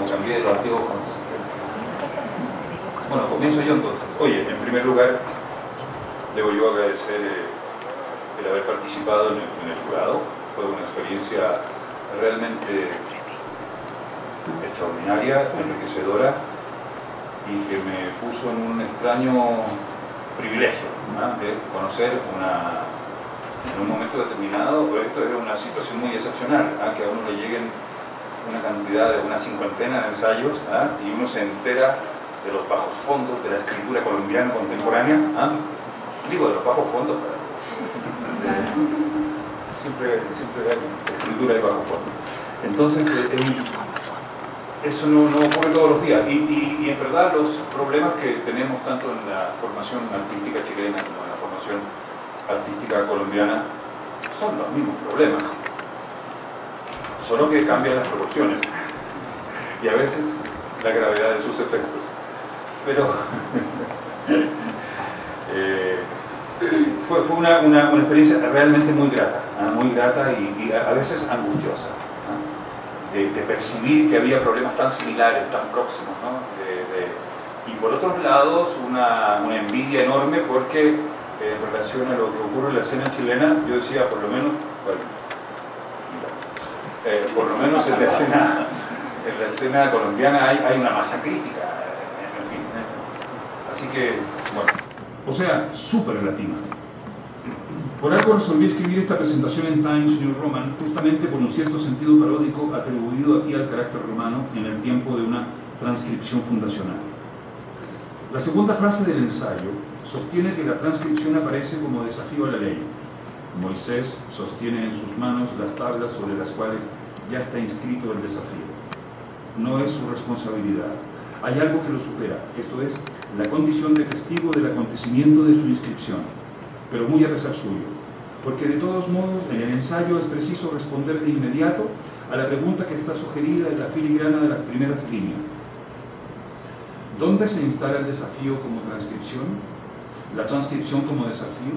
cambié de los antiguos contos. Bueno, comienzo yo entonces. Oye, en primer lugar, debo yo agradecer el haber participado en el jurado. Fue una experiencia realmente extraordinaria, enriquecedora, y que me puso en un extraño privilegio, ¿no?, de conocer en un momento determinado, pero esto es una situación muy excepcional, ¿no?, que a uno le lleguen una cantidad de una cincuentena de ensayos, ¿no?, y uno se entera de los bajos fondos de la escritura colombiana contemporánea, ¿no?, digo de los bajos fondos, siempre hay escritura y bajo fondo. Entonces, eso no ocurre todos los días, y en verdad los problemas que tenemos tanto en la formación artística chilena como en la formación artística colombiana son los mismos problemas, solo que cambian las proporciones y a veces la gravedad de sus efectos. Pero fue una experiencia realmente muy grata y a veces angustiosa, ¿no?, de percibir que había problemas tan similares, tan próximos, ¿no?, y por otros lados una envidia enorme porque en relación a lo que ocurre en la escena chilena, yo decía, por lo menos, bueno, por lo menos en la escena colombiana hay una masa crítica, en fin. Así que, bueno, o sea, súper relativa. Por algo resolví escribir esta presentación en Times New Roman, justamente por un cierto sentido paródico atribuido aquí al carácter romano en el tiempo de una transcripción fundacional. La segunda frase del ensayo sostiene que la transcripción aparece como desafío a la ley. Moisés sostiene en sus manos las tablas sobre las cuales ya está inscrito el desafío. No es su responsabilidad. Hay algo que lo supera, esto es, la condición de testigo del acontecimiento de su inscripción, pero muy a pesar suyo, porque de todos modos en el ensayo es preciso responder de inmediato a la pregunta que está sugerida en la filigrana de las primeras líneas. ¿Dónde se instala el desafío como transcripción? ¿La transcripción como desafío?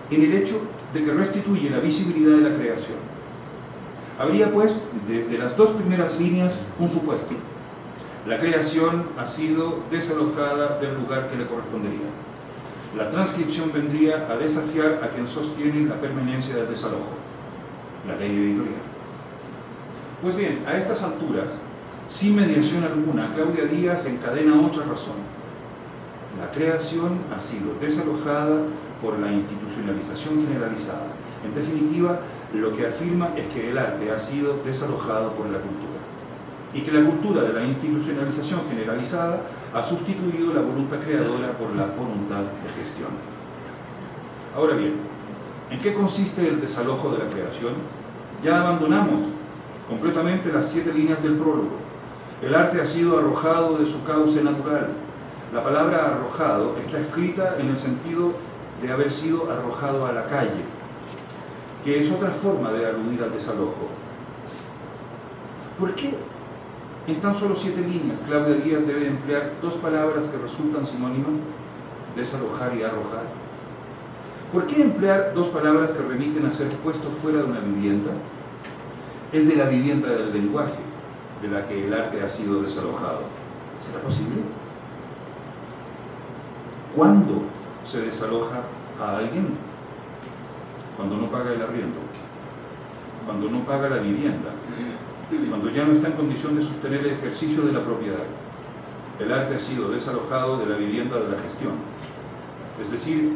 En el hecho de que restituye la visibilidad de la creación. Habría pues, desde las dos primeras líneas, un supuesto. La creación ha sido desalojada del lugar que le correspondería. La transcripción vendría a desafiar a quien sostiene la permanencia del desalojo, la ley editorial. Pues bien, a estas alturas, sin mediación alguna, Claudia Díaz encadena otra razón. La creación ha sido desalojada por la institucionalización generalizada. En definitiva, lo que afirma es que el arte ha sido desalojado por la cultura y que la cultura de la institucionalización generalizada ha sustituido la voluntad creadora por la voluntad de gestión. Ahora bien, ¿en qué consiste el desalojo de la creación? Ya abandonamos completamente las 7 líneas del prólogo. El arte ha sido arrojado de su cauce natural. La palabra arrojado está escrita en el sentido de haber sido arrojado a la calle, que es otra forma de aludir al desalojo. ¿Por qué en tan solo 7 líneas Claudia Díaz debe emplear 2 palabras que resultan sinónimas, desalojar y arrojar? ¿Por qué emplear 2 palabras que remiten a ser puestos fuera de una vivienda? Es de la vivienda del lenguaje de la que el arte ha sido desalojado. ¿Será posible? ¿Cuándo se desaloja a alguien? Cuando no paga el arriendo, cuando no paga la vivienda, cuando ya no está en condición de sostener el ejercicio de la propiedad. El arte ha sido desalojado de la vivienda de la gestión. Es decir,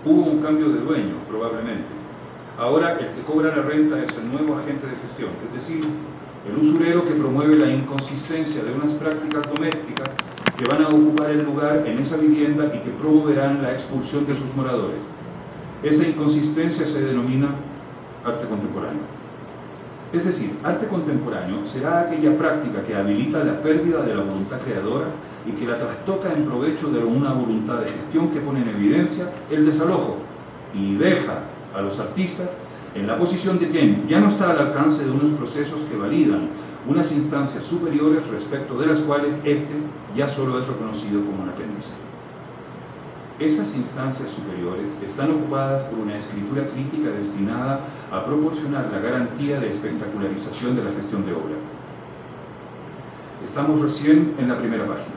hubo un cambio de dueño, probablemente. Ahora el que cobra la renta es el nuevo agente de gestión, es decir, el usurero que promueve la inconsistencia de unas prácticas domésticas que van a ocupar el lugar en esa vivienda y que promoverán la expulsión de sus moradores. Esa inconsistencia se denomina arte contemporáneo. Es decir, arte contemporáneo será aquella práctica que habilita la pérdida de la voluntad creadora y que la trastoca en provecho de una voluntad de gestión que pone en evidencia el desalojo y deja a los artistas en la posición de quien ya no está al alcance de unos procesos que validan unas instancias superiores respecto de las cuales éste ya solo es reconocido como un apéndice. Esas instancias superiores están ocupadas por una escritura crítica destinada a proporcionar la garantía de espectacularización de la gestión de obra. Estamos recién en la primera página.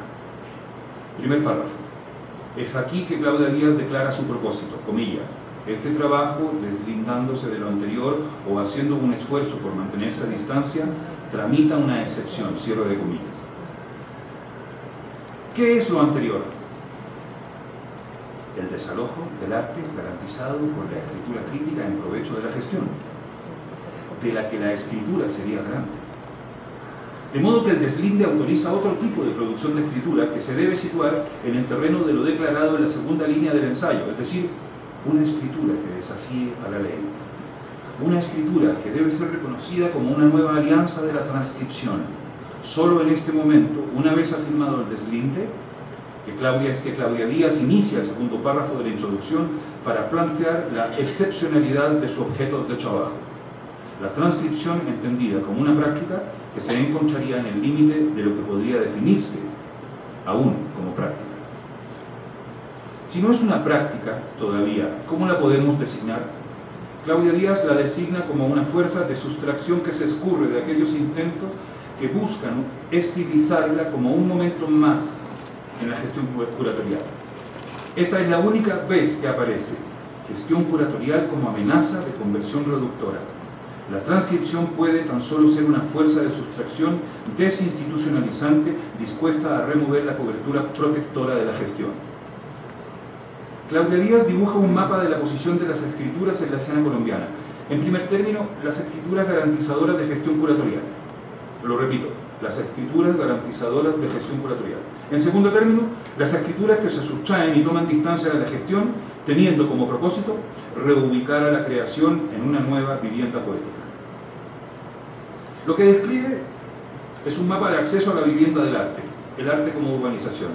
Primer párrafo. Es aquí que Claudia Díaz declara su propósito, comillas. Este trabajo, deslindándose de lo anterior o haciendo un esfuerzo por mantenerse a distancia, tramita una excepción, cierre de comillas. ¿Qué es lo anterior? El desalojo del arte garantizado por la escritura crítica en provecho de la gestión, de la que la escritura sería garante. De modo que el deslinde autoriza otro tipo de producción de escritura que se debe situar en el terreno de lo declarado en la segunda línea del ensayo, es decir, una escritura que desafíe a la ley. Una escritura que debe ser reconocida como una nueva alianza de la transcripción. Solo en este momento, una vez afirmado el deslinde, que Claudia Díaz inicia el segundo párrafo de la introducción para plantear la excepcionalidad de su objeto de trabajo. La transcripción entendida como una práctica que se encontraría en el límite de lo que podría definirse aún como práctica. Si no es una práctica todavía, ¿cómo la podemos designar? Claudia Díaz la designa como una fuerza de sustracción que se escurre de aquellos intentos que buscan estilizarla como un momento más en la gestión curatorial. Esta es la única vez que aparece gestión curatorial como amenaza de conversión reductora. La transcripción puede tan solo ser una fuerza de sustracción desinstitucionalizante dispuesta a remover la cobertura protectora de la gestión. Claudia Díaz dibuja un mapa de la posición de las escrituras en la escena colombiana. En primer término, las escrituras garantizadoras de gestión curatorial. Lo repito, las escrituras garantizadoras de gestión curatorial. En segundo término, las escrituras que se sustraen y toman distancia de la gestión, teniendo como propósito reubicar a la creación en una nueva vivienda poética. Lo que describe es un mapa de acceso a la vivienda del arte, el arte como urbanización.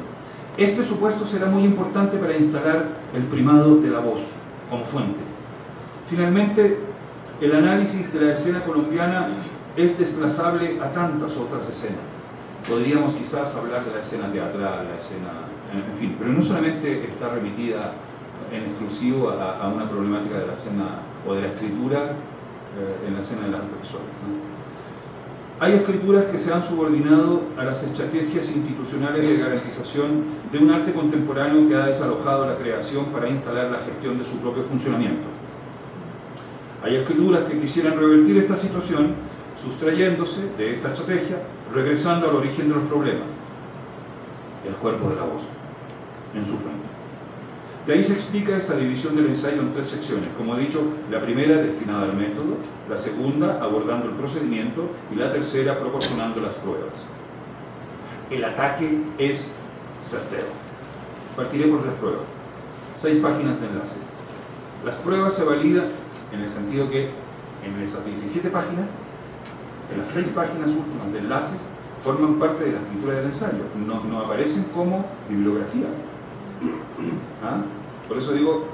Este supuesto será muy importante para instalar el primado de la voz como fuente. Finalmente, el análisis de la escena colombiana es desplazable a tantas otras escenas. Podríamos quizás hablar de la escena teatral, la escena, en fin, pero no solamente está remitida en exclusivo a una problemática de la escena o de la escritura en la escena de las artes visuales, ¿no? Hay escrituras que se han subordinado a las estrategias institucionales de garantización de un arte contemporáneo que ha desalojado la creación para instalar la gestión de su propio funcionamiento. Hay escrituras que quisieran revertir esta situación sustrayéndose de esta estrategia, regresando al origen de los problemas, el cuerpo de la voz, en su fuente. De ahí se explica esta división del ensayo en tres secciones. Como he dicho, la primera destinada al método, la segunda abordando el procedimiento y la tercera proporcionando las pruebas. El ataque es certero. Partiré por las pruebas. 6 páginas de enlaces. Las pruebas se validan en el sentido que en esas 17 páginas, en las 6 páginas últimas de enlaces, forman parte de la escritura del ensayo, no aparecen como bibliografía. ¿Ah? Por eso digo,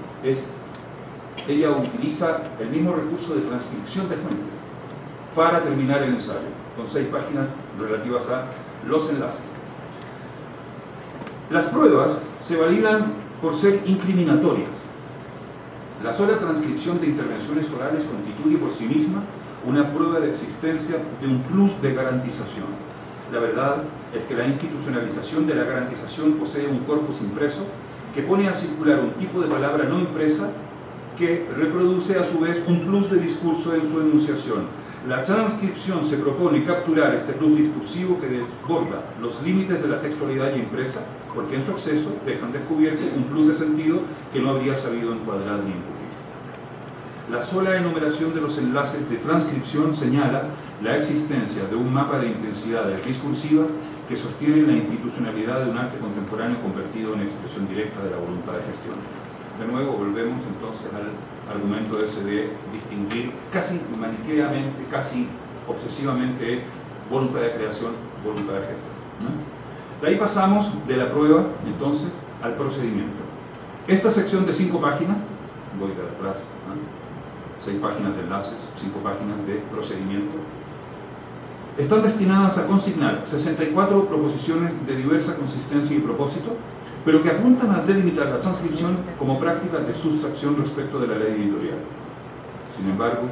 ella utiliza el mismo recurso de transcripción de fuentes para terminar el ensayo, con 6 páginas relativas a los enlaces. Las pruebas se validan por ser incriminatorias. La sola transcripción de intervenciones orales constituye por sí misma una prueba de existencia de un plus de garantización. La verdad es que la institucionalización de la garantización posee un corpus impreso que pone a circular un tipo de palabra no impresa que reproduce a su vez un plus de discurso en su enunciación. La transcripción se propone capturar este plus discursivo que desborda los límites de la textualidad impresa, porque en su acceso dejan descubierto un plus de sentido que no habría sabido encuadrar ni encubrir. La sola enumeración de los enlaces de transcripción señala la existencia de un mapa de intensidades discursivas que sostienen la institucionalidad de un arte contemporáneo convertido en expresión directa de la voluntad de gestión. De nuevo, volvemos entonces al argumento ese de distinguir casi maniqueamente, casi obsesivamente, voluntad de creación, voluntad de gestión, ¿no? De ahí pasamos de la prueba, entonces, al procedimiento. Esta sección de 5 páginas, voy de atrás, ¿no? 6 páginas de enlaces, 5 páginas de procedimiento, están destinadas a consignar 64 proposiciones de diversa consistencia y propósito, pero que apuntan a delimitar la transcripción como práctica de sustracción respecto de la ley editorial. Sin embargo,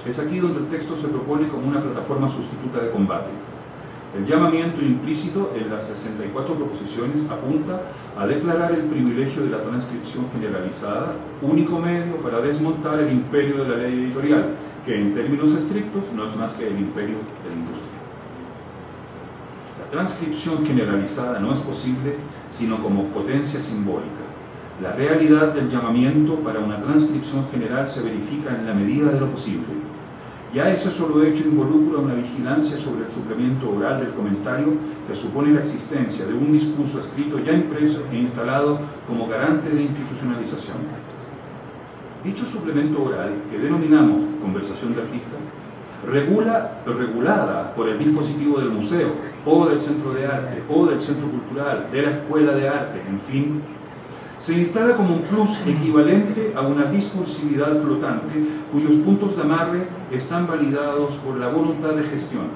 es aquí donde el texto se propone como una plataforma sustituta de combate. El llamamiento implícito en las 64 proposiciones apunta a declarar el privilegio de la transcripción generalizada, único medio para desmontar el imperio de la ley editorial, que en términos estrictos no es más que el imperio de la industria. La transcripción generalizada no es posible sino como potencia simbólica. La realidad del llamamiento para una transcripción general se verifica en la medida de lo posible. Ya ese solo hecho involucra una vigilancia sobre el suplemento oral del comentario que supone la existencia de un discurso escrito ya impreso e instalado como garante de institucionalización. Dicho suplemento oral, que denominamos conversación de artistas, regulada por el dispositivo del museo, o del centro de arte, o del centro cultural, de la escuela de arte, en fin, se instala como un plus equivalente a una discursividad flotante cuyos puntos de amarre están validados por la voluntad de gestión.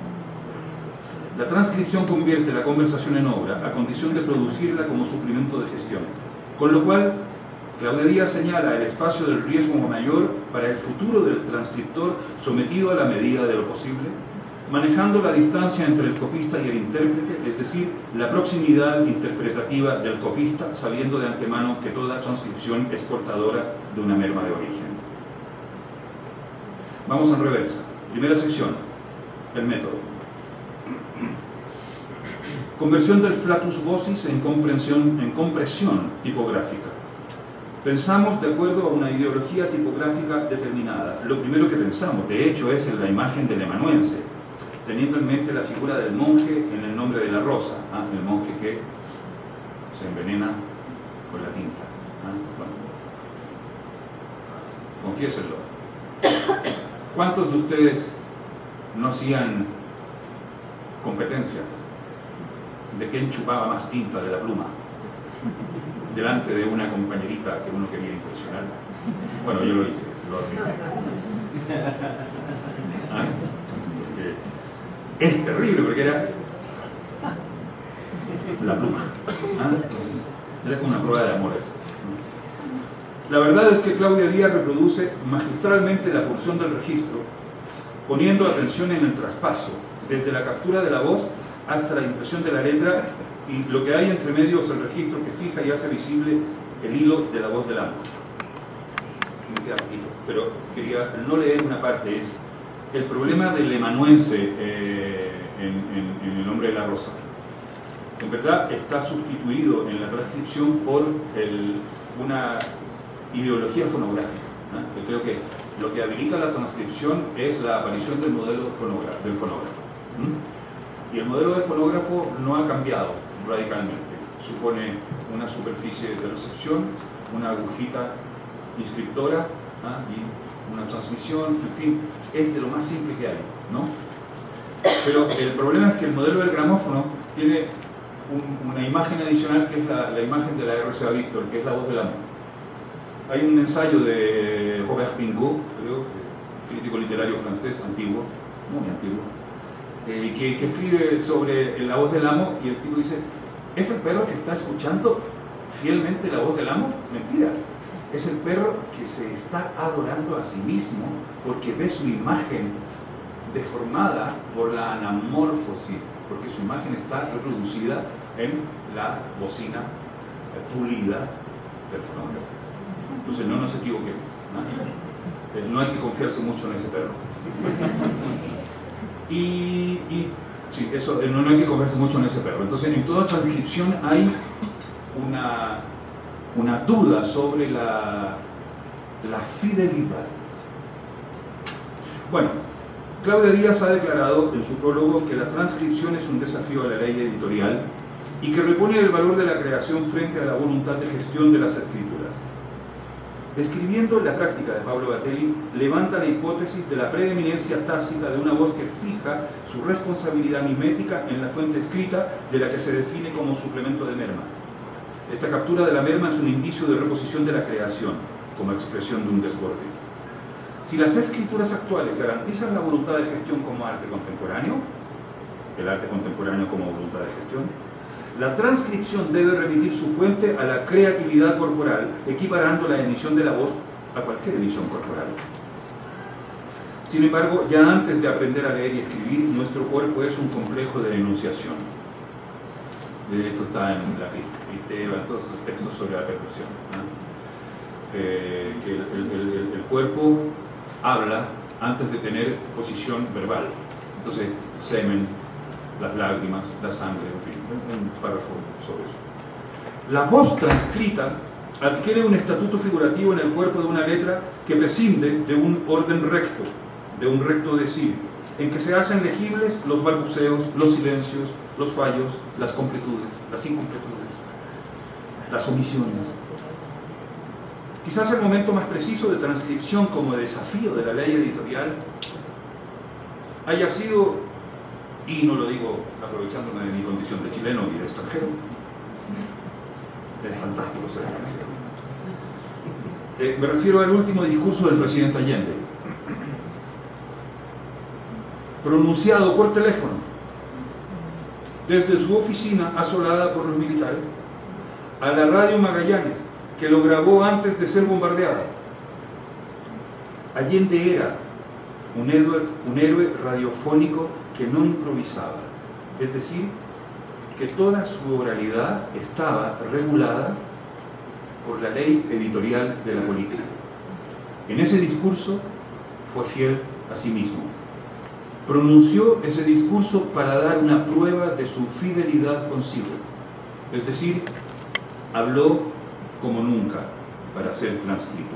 La transcripción convierte la conversación en obra a condición de producirla como suplemento de gestión, con lo cual Claudia Díaz señala el espacio del riesgo mayor para el futuro del transcriptor sometido a la medida de lo posible, manejando la distancia entre el copista y el intérprete, es decir, la proximidad interpretativa del copista, sabiendo de antemano que toda transcripción es portadora de una merma de origen. Vamos en reversa. Primera sección, el método. Conversión del flatus vocis en compresión tipográfica. Pensamos de acuerdo a una ideología tipográfica determinada. Lo primero que pensamos, de hecho, es en la imagen del emanuense, teniendo en mente la figura del monje en el nombre de la rosa, el monje que se envenena con la tinta. Bueno. Confiésenlo. ¿Cuántos de ustedes no hacían competencias de quién chupaba más tinta de la pluma delante de una compañerita que uno quería impresionar? Bueno, yo lo hice, lo admito. Es terrible porque era la pluma. Entonces, era como una prueba de amor eso. La verdad es que Claudia Díaz reproduce magistralmente la pulsión del registro, poniendo atención en el traspaso, desde la captura de la voz hasta la impresión de la letra, y lo que hay entre medio es el registro que fija y hace visible el hilo de la voz del amo. Me queda poquito, pero quería no leer una parte, es el problema del emanuense en el nombre de la rosa. En verdad está sustituido en la transcripción por una ideología fonográfica. Yo creo que lo que habilita la transcripción es la aparición del modelo del fonógrafo. Y el modelo del fonógrafo no ha cambiado radicalmente. Supone una superficie de recepción, una agujita inscriptora y una transmisión, en fin, es de lo más simple que hay, ¿no? Pero el problema es que el modelo del gramófono tiene una imagen adicional que es la imagen de la RCA Victor, que es la voz del amo. Hay un ensayo de Robert Pingot, creo, crítico literario francés antiguo, muy antiguo, que escribe sobre la voz del amo, y el tipo dice: ¿es el perro que está escuchando fielmente la voz del amo? Mentira. Es el perro que se está adorando a sí mismo porque ve su imagen deformada por la anamorfosis, porque su imagen está reproducida en la bocina pulida del fonógrafo. Entonces no nos equivoquemos, no hay que confiarse mucho en ese perro. Y sí, eso, no hay que confiarse mucho en ese perro. Entonces en toda transcripción hay una duda sobre la fidelidad. Bueno, Claudia Díaz ha declarado en su prólogo que la transcripción es un desafío a la ley editorial y que repone el valor de la creación frente a la voluntad de gestión de las escrituras. Describiendo la práctica de Pablo Gatelli, levanta la hipótesis de la preeminencia tácita de una voz que fija su responsabilidad mimética en la fuente escrita, de la que se define como suplemento de merma. Esta captura de la merma es un indicio de reposición de la creación, como expresión de un desborde. Si las escrituras actuales garantizan la voluntad de gestión como arte contemporáneo, el arte contemporáneo como voluntad de gestión, la transcripción debe remitir su fuente a la creatividad corporal, equiparando la emisión de la voz a cualquier emisión corporal. Sin embargo, ya antes de aprender a leer y escribir, nuestro cuerpo es un complejo de enunciación. Esto está en la Cristeva, en todos esos textos sobre la percusión, ¿no? Que el cuerpo habla antes de tener posición verbal. Entonces, el semen, las lágrimas, la sangre, en fin, un párrafo sobre eso. La voz transcrita adquiere un estatuto figurativo en el cuerpo de una letra que prescinde de un orden recto, de un recto decir, en que se hacen legibles los balbuceos, los silencios, los fallos, las completudes, las incompletudes, las omisiones. Quizás el momento más preciso de transcripción como desafío de la ley editorial haya sido, y no lo digo aprovechándome de mi condición de chileno y de extranjero, es fantástico ser extranjero. Me refiero al último discurso del presidente Allende, pronunciado por teléfono desde su oficina asolada por los militares a la radio Magallanes, que lo grabó antes de ser bombardeada. Allende era un héroe radiofónico que no improvisaba, es decir, que toda su oralidad estaba regulada por la ley editorial de la política. En ese discurso fue fiel a sí mismo. Pronunció ese discurso para dar una prueba de su fidelidad consigo, es decir, habló como nunca para ser transcrito.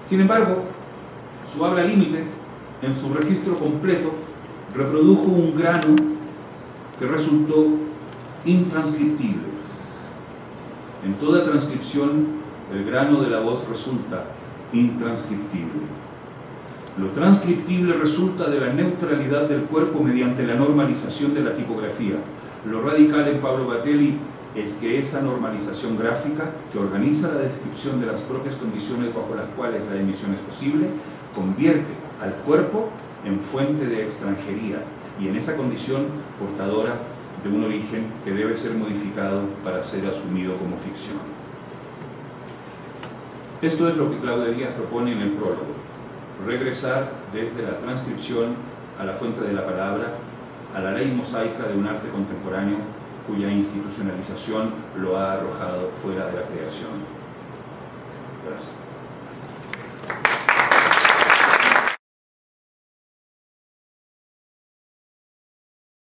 Sin embargo, su habla límite, en su registro completo, reprodujo un grano que resultó intranscriptible. En toda transcripción, el grano de la voz resulta intranscriptible. Lo transcriptible resulta de la neutralidad del cuerpo mediante la normalización de la tipografía. Lo radical en Pablo Batelli es que esa normalización gráfica, que organiza la descripción de las propias condiciones bajo las cuales la emisión es posible, convierte al cuerpo en fuente de extranjería y en esa condición portadora de un origen que debe ser modificado para ser asumido como ficción. Esto es lo que Claudia Díaz propone en el prólogo: regresar desde la transcripción a la fuente de la palabra, a la ley mosaica de un arte contemporáneo cuya institucionalización lo ha arrojado fuera de la creación. Gracias.